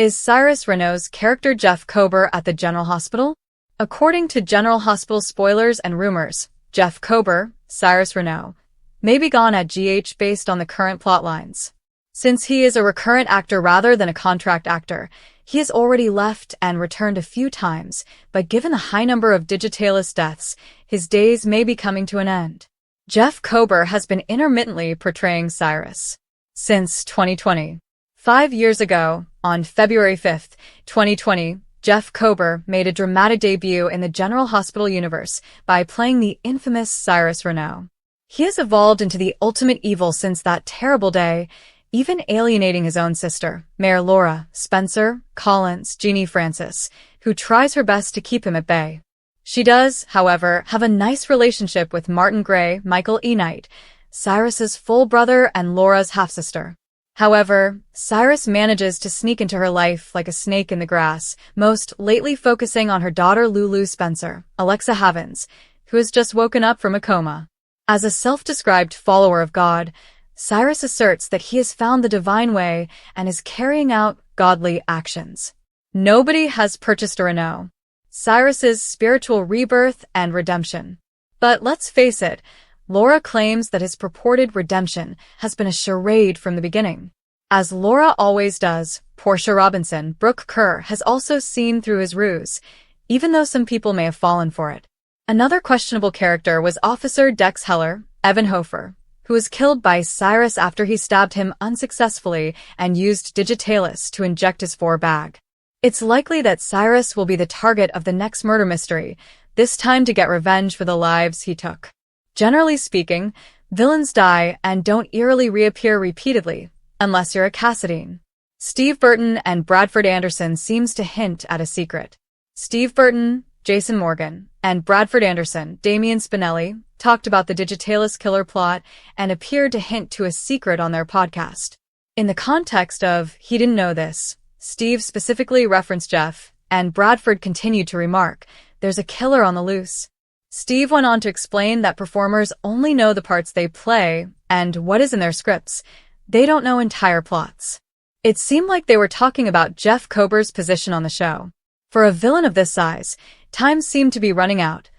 Is Cyrus Renault's character Jeff Kober at the General Hospital? According to General Hospital spoilers and rumors, Jeff Kober, Cyrus Renault, may be gone at GH based on the current plotlines. Since he is a recurrent actor rather than a contract actor, he has already left and returned a few times, but given the high number of Digitalis deaths, his days may be coming to an end. Jeff Kober has been intermittently portraying Cyrus since 2020. 5 years ago, on February 5, 2020, Jeff Kober made a dramatic debut in the General Hospital universe by playing the infamous Cyrus Renault. He has evolved into the ultimate evil since that terrible day, even alienating his own sister, Mayor Laura Spencer Collins Jeannie Francis, who tries her best to keep him at bay. She does, however, have a nice relationship with Martin Gray, Michael E. Knight, Cyrus's full brother and Laura's half-sister. However, Cyrus manages to sneak into her life like a snake in the grass, most lately focusing on her daughter Lulu Spencer, Alexa Havens, who has just woken up from a coma. As a self-described follower of God, Cyrus asserts that he has found the divine way and is carrying out godly actions. Nobody has purchased a Renault. Cyrus's spiritual rebirth and redemption. But let's face it, Laura claims that his purported redemption has been a charade from the beginning. As Laura always does, Portia Robinson, Brooke Kerr, has also seen through his ruse, even though some people may have fallen for it. Another questionable character was Officer Dex Heller, Evan Hofer, who was killed by Cyrus after he stabbed him unsuccessfully and used Digitalis to inject his bag. It's likely that Cyrus will be the target of the next murder mystery, this time to get revenge for the lives he took. Generally speaking, villains die and don't eerily reappear repeatedly, unless you're a Cassadine. Steve Burton and Bradford Anderson seems to hint at a secret. Steve Burton, Jason Morgan, and Bradford Anderson, Damian Spinelli, talked about the Digitalis killer plot and appeared to hint to a secret on their podcast. In the context of "he didn't know this," Steve specifically referenced Jeff, and Bradford continued to remark, "There's a killer on the loose." Steve went on to explain that performers only know the parts they play and what is in their scripts. They don't know entire plots. It seemed like they were talking about Jeff Kober's position on the show. For a villain of this size, time seemed to be running out.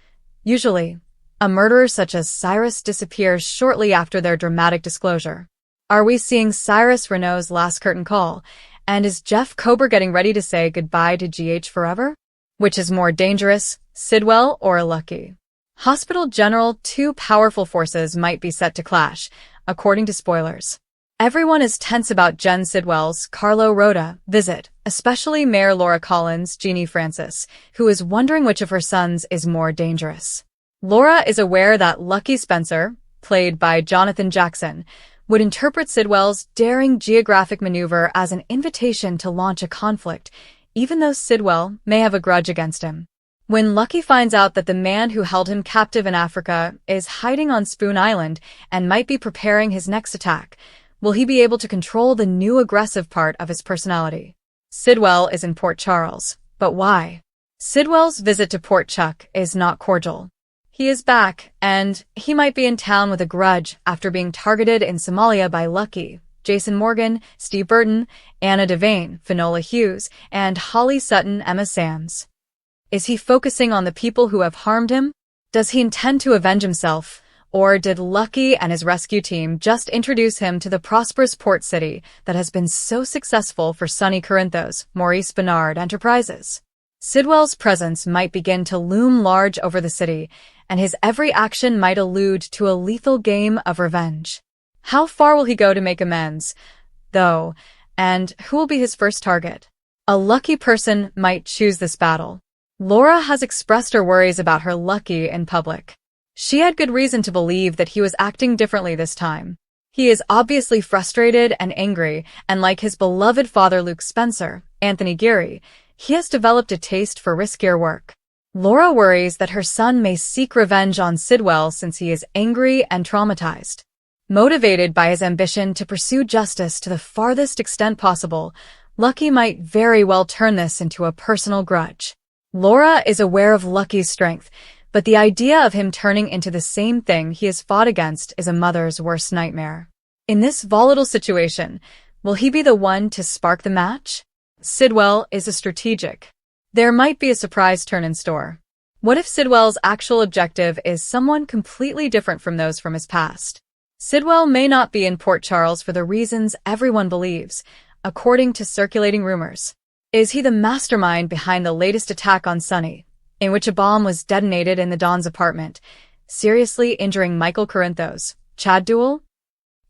Usually, a murderer such as Cyrus disappears shortly after their dramatic disclosure. Are we seeing Cyrus Renault's last curtain call? And is Jeff Kober getting ready to say goodbye to GH forever? Which is more dangerous, Sidwell or Lucky? Hospital General, two powerful forces might be set to clash, according to spoilers. Everyone is tense about Jen Sidwell's Carlo Rhoda visit, especially Mayor Laura Collins Jeannie Francis, who is wondering which of her sons is more dangerous. Laura is aware that Lucky Spencer, played by Jonathan Jackson, would interpret Sidwell's daring geographic maneuver as an invitation to launch a conflict, even though Sidwell may have a grudge against him. When Lucky finds out that the man who held him captive in Africa is hiding on Spoon Island and might be preparing his next attack, will he be able to control the new aggressive part of his personality? Sidwell is in Port Charles, but why? Sidwell's visit to Port Chuck is not cordial. He is back, and he might be in town with a grudge after being targeted in Somalia by Lucky, Jason Morgan, Steve Burton, Anna Devane, Finola Hughes, and Holly Sutton, Emma Sams. Is he focusing on the people who have harmed him? Does he intend to avenge himself? Or did Lucky and his rescue team just introduce him to the prosperous port city that has been so successful for Sonny Corinthos, Maurice Bernard Enterprises? Sidwell's presence might begin to loom large over the city, and his every action might allude to a lethal game of revenge. How far will he go to make amends, though, and who will be his first target? A lucky person might choose this battle. Laura has expressed her worries about her Lucky in public. She had good reason to believe that he was acting differently this time. He is obviously frustrated and angry, and like his beloved father Luke Spencer, Anthony Geary, he has developed a taste for riskier work. Laura worries that her son may seek revenge on Sidwell since he is angry and traumatized. Motivated by his ambition to pursue justice to the farthest extent possible, Lucky might very well turn this into a personal grudge. Laura is aware of Lucky's strength, but the idea of him turning into the same thing he has fought against is a mother's worst nightmare. In this volatile situation, will he be the one to spark the match? Sidwell is a strategic. There might be a surprise turn in store. What if Sidwell's actual objective is someone completely different from those from his past? Sidwell may not be in Port Charles for the reasons everyone believes, according to circulating rumors. Is he the mastermind behind the latest attack on Sunny, in which a bomb was detonated in the Don's apartment, seriously injuring Michael Corinthos, Chad Duell?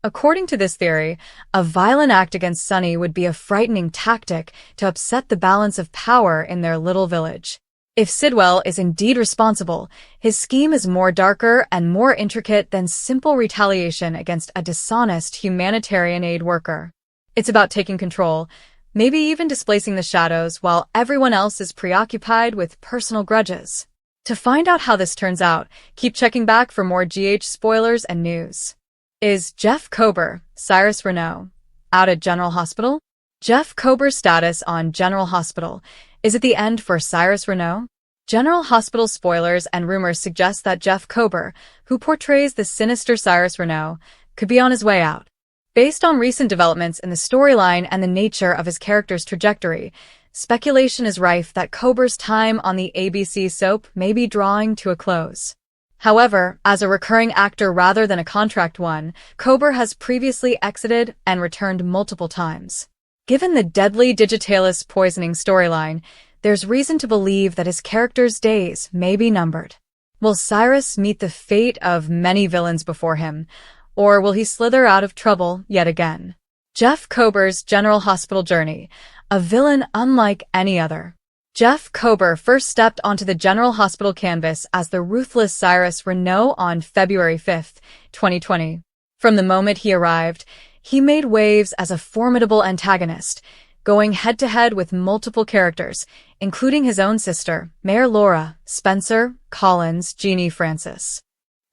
According to this theory, a violent act against Sunny would be a frightening tactic to upset the balance of power in their little village. If Sidwell is indeed responsible, his scheme is more darker and more intricate than simple retaliation against a dishonest humanitarian aid worker. It's about taking control, maybe even displacing the shadows while everyone else is preoccupied with personal grudges. To find out how this turns out, keep checking back for more GH spoilers and news. Is Jeff Kober, Cyrus Renaud, out at General Hospital? Jeff Kober's status on General Hospital. Is it the end for Cyrus Renaud? General Hospital spoilers and rumors suggest that Jeff Kober, who portrays the sinister Cyrus Renaud, could be on his way out. Based on recent developments in the storyline and the nature of his character's trajectory, speculation is rife that Kober's time on the ABC soap may be drawing to a close. However, as a recurring actor rather than a contract one, Kober has previously exited and returned multiple times. Given the deadly Digitalis poisoning storyline, there's reason to believe that his character's days may be numbered. Will Cyrus meet the fate of many villains before him, or will he slither out of trouble yet again? Jeff Kober's General Hospital journey, a villain unlike any other. Jeff Kober first stepped onto the General Hospital canvas as the ruthless Cyrus Renaud on February 5, 2020. From the moment he arrived, he made waves as a formidable antagonist, going head-to-head with multiple characters, including his own sister, Mayor Laura, Spencer, Collins, Jeannie Francis.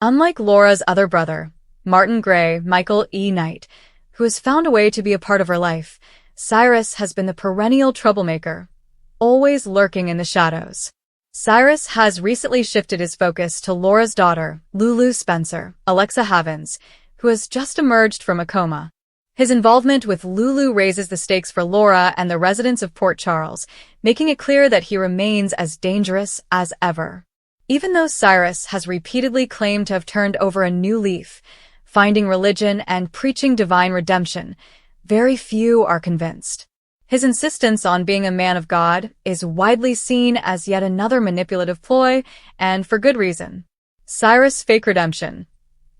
Unlike Laura's other brother, Martin Gray, Michael E. Knight, who has found a way to be a part of her life, Cyrus has been the perennial troublemaker, always lurking in the shadows. Cyrus has recently shifted his focus to Laura's daughter, Lulu Spencer, Alexa Havens, who has just emerged from a coma. His involvement with Lulu raises the stakes for Laura and the residents of Port Charles, making it clear that he remains as dangerous as ever. Even though Cyrus has repeatedly claimed to have turned over a new leaf, finding religion and preaching divine redemption, very few are convinced. His insistence on being a man of God is widely seen as yet another manipulative ploy, and for good reason. Cyrus' fake redemption.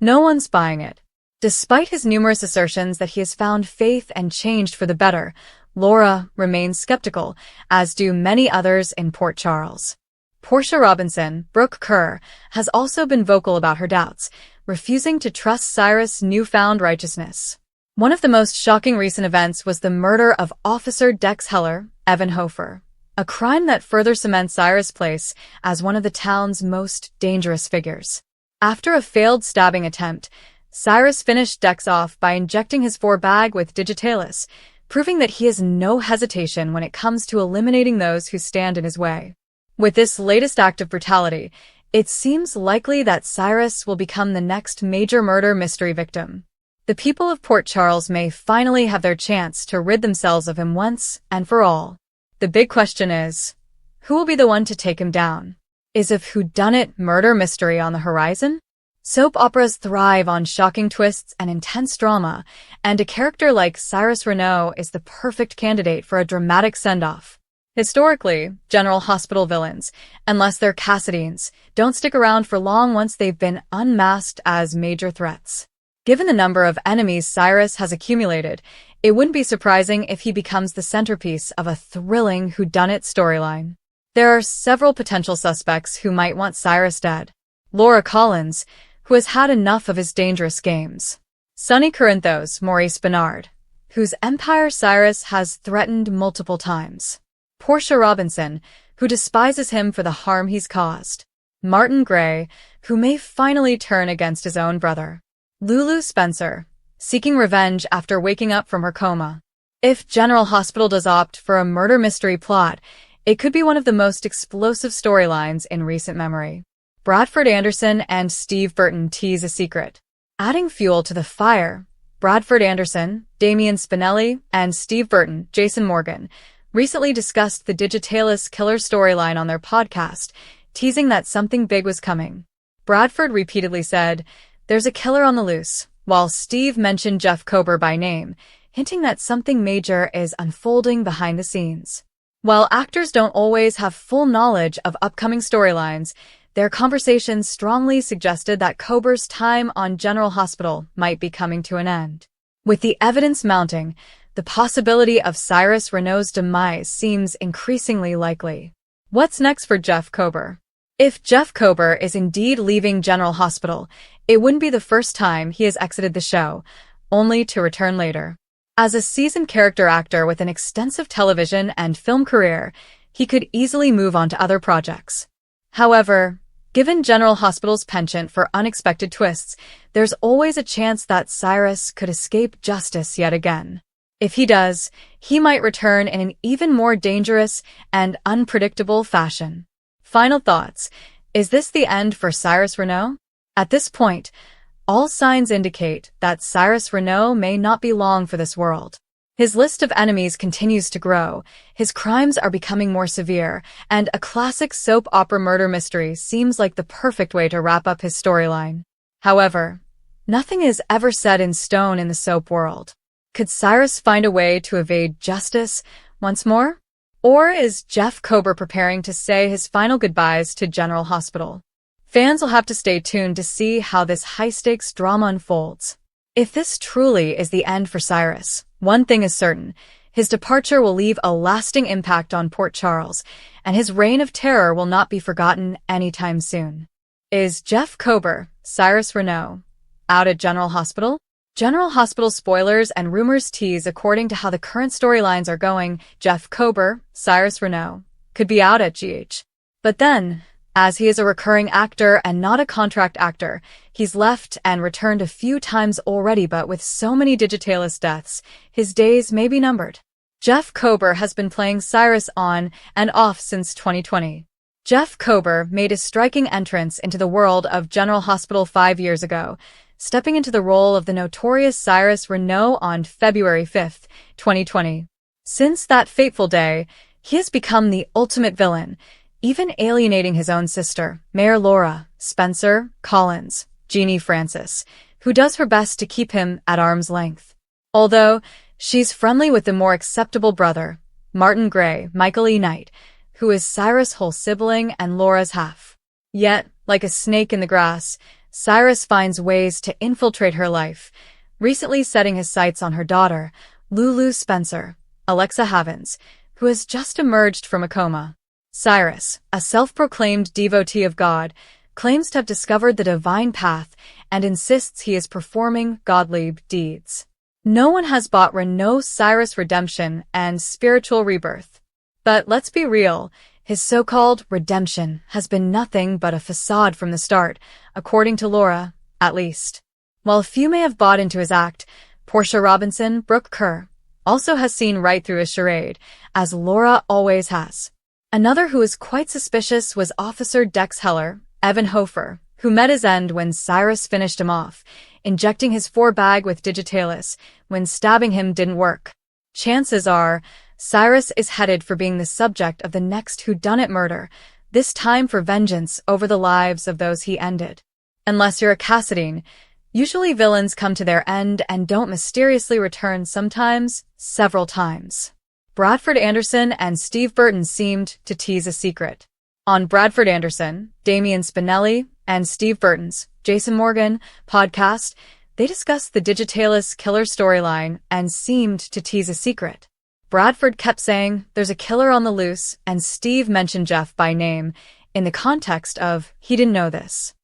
No one's buying it. Despite his numerous assertions that he has found faith and changed for the better, Laura remains skeptical, as do many others in Port Charles. Portia Robinson, Brooke Kerr, has also been vocal about her doubts, refusing to trust Cyrus' newfound righteousness. One of the most shocking recent events was the murder of Officer Dex Heller, Evan Hofer, a crime that further cements Cyrus' place as one of the town's most dangerous figures. After a failed stabbing attempt, Cyrus finished Dex off by injecting his forebag with Digitalis, proving that he has no hesitation when it comes to eliminating those who stand in his way. With this latest act of brutality, it seems likely that Cyrus will become the next major murder mystery victim. The people of Port Charles may finally have their chance to rid themselves of him once and for all. The big question is, who will be the one to take him down? Is a whodunit murder mystery on the horizon? Soap operas thrive on shocking twists and intense drama, and a character like Cyrus Renaud is the perfect candidate for a dramatic send-off. Historically, General Hospital villains, unless they're Cassidines, don't stick around for long once they've been unmasked as major threats. Given the number of enemies Cyrus has accumulated, it wouldn't be surprising if he becomes the centerpiece of a thrilling whodunit storyline. There are several potential suspects who might want Cyrus dead. Laura Collins, who has had enough of his dangerous games. Sonny Corinthos, Maurice Bernard, whose empire Cyrus has threatened multiple times. Portia Robinson, who despises him for the harm he's caused. Martin Gray, who may finally turn against his own brother. Lulu Spencer, seeking revenge after waking up from her coma. If General Hospital does opt for a murder mystery plot, it could be one of the most explosive storylines in recent memory. Bradford Anderson and Steve Burton tease a secret. Adding fuel to the fire, Bradford Anderson, Damian Spinelli, and Steve Burton, Jason Morgan, recently discussed the Digitalis killer storyline on their podcast, teasing that something big was coming. Bradford repeatedly said, "There's a killer on the loose," while Steve mentioned Jeff Kober by name, hinting that something major is unfolding behind the scenes. While actors don't always have full knowledge of upcoming storylines, their conversations strongly suggested that Kober's time on General Hospital might be coming to an end. With the evidence mounting, the possibility of Cyrus Renault's demise seems increasingly likely. What's next for Jeff Kober? If Jeff Kober is indeed leaving General Hospital, it wouldn't be the first time he has exited the show, only to return later. As a seasoned character actor with an extensive television and film career, he could easily move on to other projects. However, given General Hospital's penchant for unexpected twists, there's always a chance that Cyrus could escape justice yet again. If he does, he might return in an even more dangerous and unpredictable fashion. Final thoughts. Is this the end for Cyrus Renault? At this point, all signs indicate that Cyrus Renault may not be long for this world. His list of enemies continues to grow, his crimes are becoming more severe, and a classic soap opera murder mystery seems like the perfect way to wrap up his storyline. However, nothing is ever set in stone in the soap world. Could Cyrus find a way to evade justice once more? Or is Jeff Kober preparing to say his final goodbyes to General Hospital? Fans will have to stay tuned to see how this high-stakes drama unfolds. If this truly is the end for Cyrus, one thing is certain: his departure will leave a lasting impact on Port Charles, and his reign of terror will not be forgotten anytime soon. Is Jeff Kober, Cyrus Renault, out at General Hospital? General Hospital spoilers and rumors tease. According to how the current storylines are going, Jeff Kober, Cyrus Renault, could be out at GH. But then, as he is a recurring actor and not a contract actor, he's left and returned a few times already, but with so many Digitalis deaths, his days may be numbered. Jeff Kober has been playing Cyrus on and off since 2020. Jeff Kober made a striking entrance into the world of General Hospital 5 years ago, stepping into the role of the notorious Cyrus Renault on February 5, 2020. Since that fateful day, he has become the ultimate villain, even alienating his own sister, Mayor Laura Spencer Collins, Jeannie Francis, who does her best to keep him at arm's length. Although she's friendly with the more acceptable brother, Martin Gray, Michael E. Knight, who is Cyrus' whole sibling and Laura's half. Yet, like a snake in the grass, Cyrus finds ways to infiltrate her life, recently setting his sights on her daughter, Lulu Spencer, Alexa Havens, who has just emerged from a coma. Cyrus, a self-proclaimed devotee of God, claims to have discovered the divine path and insists he is performing godly deeds. No one has bought Renault's Cyrus redemption and spiritual rebirth. But let's be real, his so-called redemption has been nothing but a facade from the start, according to Laura, at least. While few may have bought into his act, Portia Robinson, Brooke Kerr, also has seen right through his charade, as Laura always has. Another who is quite suspicious was Officer Dex Heller, Evan Hofer, who met his end when Cyrus finished him off, injecting his forebag with Digitalis when stabbing him didn't work. Chances are, Cyrus is headed for being the subject of the next whodunit murder, this time for vengeance over the lives of those he ended. Unless you're a Cassadine, usually villains come to their end and don't mysteriously return, sometimes several times. Bradford Anderson and Steve Burton seemed to tease a secret. On Bradford Anderson, Damian Spinelli, and Steve Burton's Jason Morgan podcast, they discussed the Digitalis killer storyline and seemed to tease a secret. Bradford kept saying, "There's a killer on the loose," and Steve mentioned Jeff by name, in the context of, he didn't know this.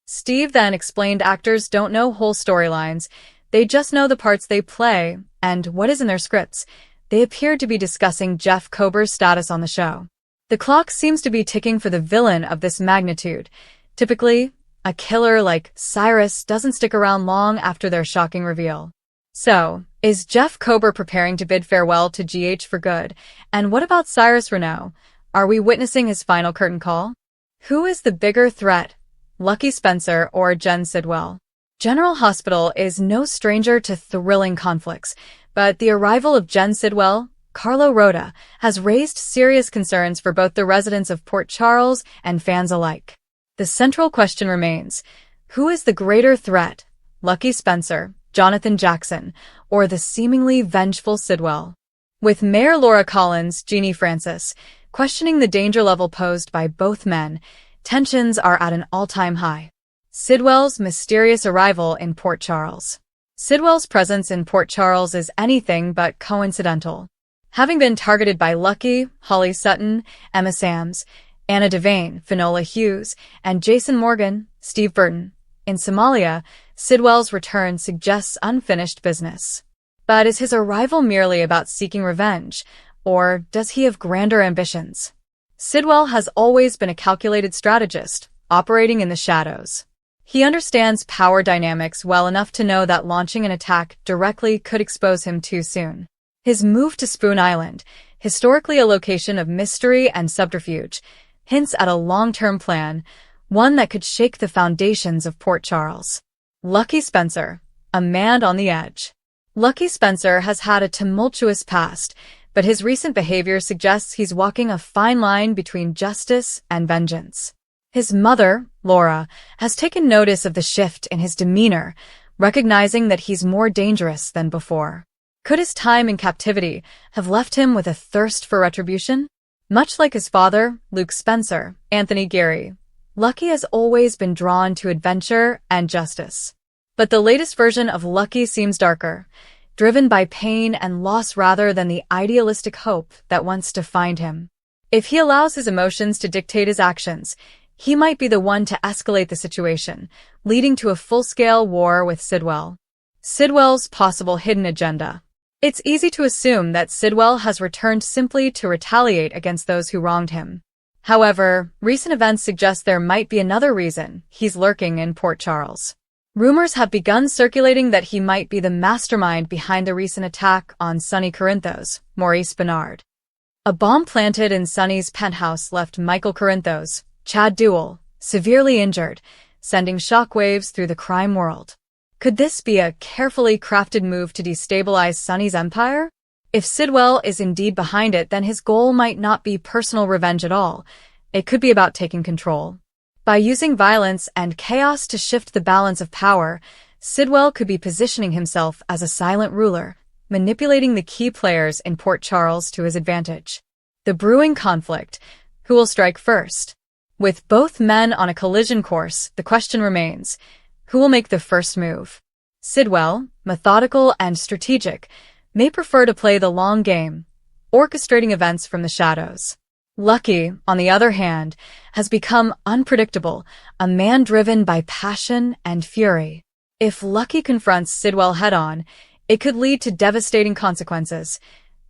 Steve then explained actors don't know whole storylines, they just know the parts they play, and what is in their scripts. They appeared to be discussing Jeff Kober's status on the show. The clock seems to be ticking for the villain of this magnitude. Typically, a killer like Cyrus doesn't stick around long after their shocking reveal. So, is Jeff Kober preparing to bid farewell to GH for good? And what about Cyrus Renault? Are we witnessing his final curtain call? Who is the bigger threat, Lucky Spencer or Jen Sidwell? General Hospital is no stranger to thrilling conflicts, but the arrival of Jen Sidwell, Carlo Rota, has raised serious concerns for both the residents of Port Charles and fans alike. The central question remains, who is the greater threat, Lucky Spencer, Jonathan Jackson, or the seemingly vengeful Sidwell? With Mayor Laura Collins, Jeannie Francis, questioning the danger level posed by both men, tensions are at an all-time high. Sidwell's mysterious arrival in Port Charles. Sidwell's presence in Port Charles is anything but coincidental. Having been targeted by Lucky, Holly Sutton, Emma Sams, Anna Devane, Finola Hughes, and Jason Morgan, Steve Burton, in Somalia, Sidwell's return suggests unfinished business. But is his arrival merely about seeking revenge, or does he have grander ambitions? Sidwell has always been a calculated strategist, operating in the shadows. He understands power dynamics well enough to know that launching an attack directly could expose him too soon. His move to Spoon Island, historically a location of mystery and subterfuge, hints at a long-term plan, one that could shake the foundations of Port Charles. Lucky Spencer, a man on the edge. Lucky Spencer has had a tumultuous past, but his recent behavior suggests he's walking a fine line between justice and vengeance. His mother, Laura, has taken notice of the shift in his demeanor, recognizing that he's more dangerous than before. Could his time in captivity have left him with a thirst for retribution? Much like his father, Luke Spencer, Anthony Gary, Lucky has always been drawn to adventure and justice. But the latest version of Lucky seems darker, driven by pain and loss rather than the idealistic hope that once defined him. If he allows his emotions to dictate his actions, he might be the one to escalate the situation, leading to a full-scale war with Sidwell. Sidwell's possible hidden agenda. It's easy to assume that Sidwell has returned simply to retaliate against those who wronged him. However, recent events suggest there might be another reason he's lurking in Port Charles. Rumors have begun circulating that he might be the mastermind behind the recent attack on Sonny Corinthos, Maurice Bernard. A bomb planted in Sonny's penthouse left Michael Corinthos, Chad Duell, severely injured, sending shockwaves through the crime world. Could this be a carefully crafted move to destabilize Sonny's empire? If Sidwell is indeed behind it, then his goal might not be personal revenge at all. It could be about taking control. By using violence and chaos to shift the balance of power, Sidwell could be positioning himself as a silent ruler, manipulating the key players in Port Charles to his advantage. The brewing conflict. Who will strike first? With both men on a collision course, the question remains, who will make the first move? Sidwell, methodical and strategic, may prefer to play the long game, orchestrating events from the shadows. Lucky, on the other hand, has become unpredictable, a man driven by passion and fury. If Lucky confronts Sidwell head-on, it could lead to devastating consequences,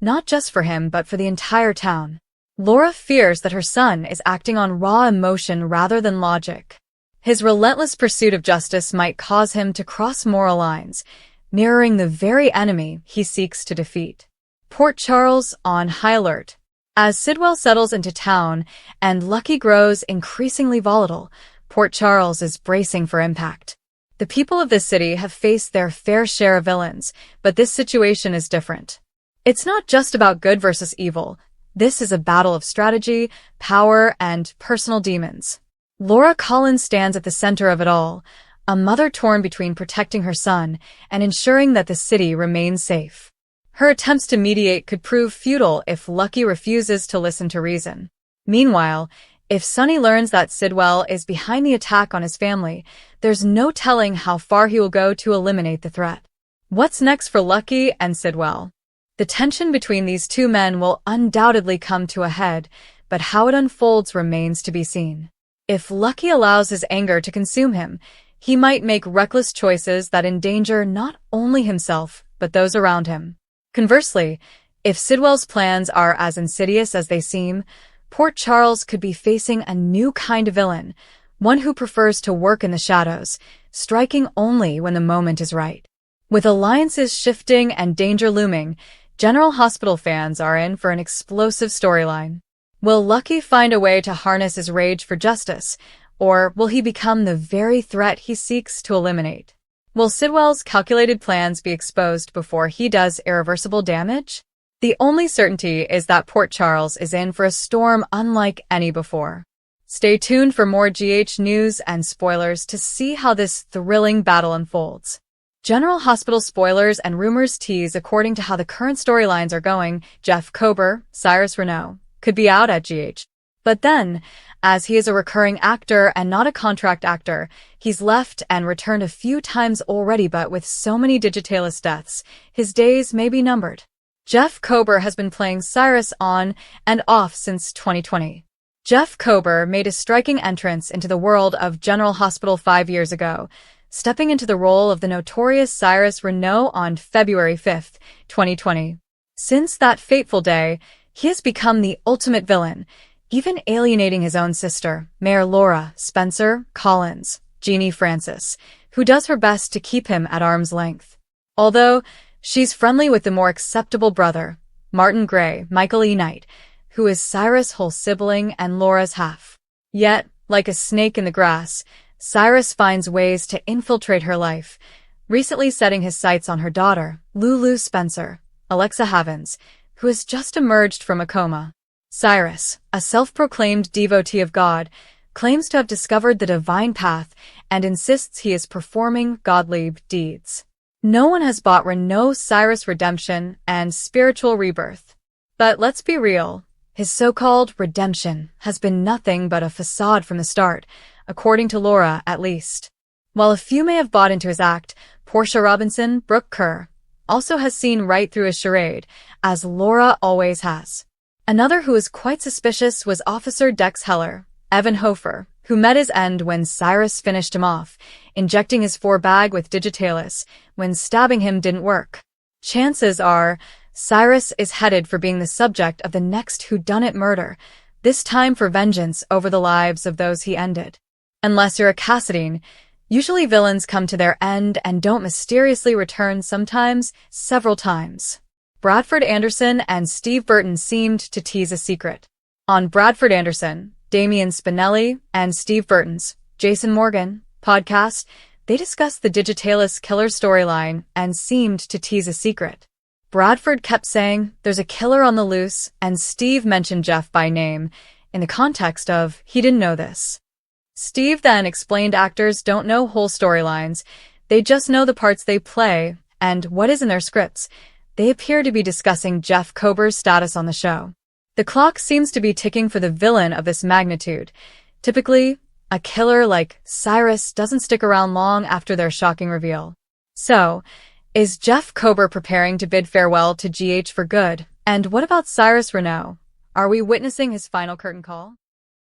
not just for him but for the entire town. Laura fears that her son is acting on raw emotion rather than logic. His relentless pursuit of justice might cause him to cross moral lines, mirroring the very enemy he seeks to defeat. Port Charles on high alert. As Sidwell settles into town and Lucky grows increasingly volatile, Port Charles is bracing for impact. The people of this city have faced their fair share of villains, but this situation is different. It's not just about good versus evil. This is a battle of strategy, power, and personal demons. Laura Collins stands at the center of it all, a mother torn between protecting her son and ensuring that the city remains safe. Her attempts to mediate could prove futile if Lucky refuses to listen to reason. Meanwhile, if Sonny learns that Sidwell is behind the attack on his family, there's no telling how far he will go to eliminate the threat. What's next for Lucky and Sidwell? The tension between these two men will undoubtedly come to a head, but how it unfolds remains to be seen. If Lucky allows his anger to consume him, he might make reckless choices that endanger not only himself, but those around him. Conversely, if Sidwell's plans are as insidious as they seem, Port Charles could be facing a new kind of villain, one who prefers to work in the shadows, striking only when the moment is right. With alliances shifting and danger looming, General Hospital fans are in for an explosive storyline. Will Lucky find a way to harness his rage for justice, or will he become the very threat he seeks to eliminate? Will Sidwell's calculated plans be exposed before he does irreversible damage? The only certainty is that Port Charles is in for a storm unlike any before. Stay tuned for more GH news and spoilers to see how this thrilling battle unfolds. General Hospital spoilers and rumors tease according to how the current storylines are going. Jeff Kober, Cyrus Renaud, could be out at GH. But then, as he is a recurring actor and not a contract actor, he's left and returned a few times already, but with so many Digitalis deaths, his days may be numbered. Jeff Kober has been playing Cyrus on and off since 2020. Jeff Kober made a striking entrance into the world of General Hospital 5 years ago, stepping into the role of the notorious Cyrus Renaud on February 5, 2020. Since that fateful day, he has become the ultimate villain, even alienating his own sister, Mayor Laura Spencer Collins, Jeannie Francis, who does her best to keep him at arm's length. Although she's friendly with the more acceptable brother, Martin Gray, Michael E. Knight, who is Cyrus' whole sibling and Laura's half. Yet, like a snake in the grass, Cyrus finds ways to infiltrate her life, recently setting his sights on her daughter, Lulu Spencer, Alexa Havens, who has just emerged from a coma. Cyrus, a self-proclaimed devotee of God, claims to have discovered the divine path and insists he is performing godly deeds. No one has bought Renaud's Cyrus redemption and spiritual rebirth. But let's be real, his so-called redemption has been nothing but a facade from the start, according to Laura at least. While a few may have bought into his act, Portia Robinson, Brooke Kerr, also has seen right through his charade, as Laura always has. Another who is quite suspicious was Officer Dex Heller, Evan Hofer, who met his end when Cyrus finished him off, injecting his forebag with Digitalis when stabbing him didn't work. Chances are, Cyrus is headed for being the subject of the next whodunit murder, this time for vengeance over the lives of those he ended. Unless you're a Cassadine, usually villains come to their end and don't mysteriously return, sometimes several times. Bradford Anderson and Steve Burton seemed to tease a secret. On Bradford Anderson, Damian Spinelli, and Steve Burton's Jason Morgan podcast, they discussed the Digitalis killer storyline and seemed to tease a secret. Bradford kept saying, "There's a killer on the loose," and Steve mentioned Jeff by name, in the context of, he didn't know this. Steve then explained actors don't know whole storylines, they just know the parts they play, and what is in their scripts. They appear to be discussing Jeff Kober's status on the show. The clock seems to be ticking for the villain of this magnitude. Typically, a killer like Cyrus doesn't stick around long after their shocking reveal. So, is Jeff Kober preparing to bid farewell to GH for good? And what about Cyrus Renaud? Are we witnessing his final curtain call?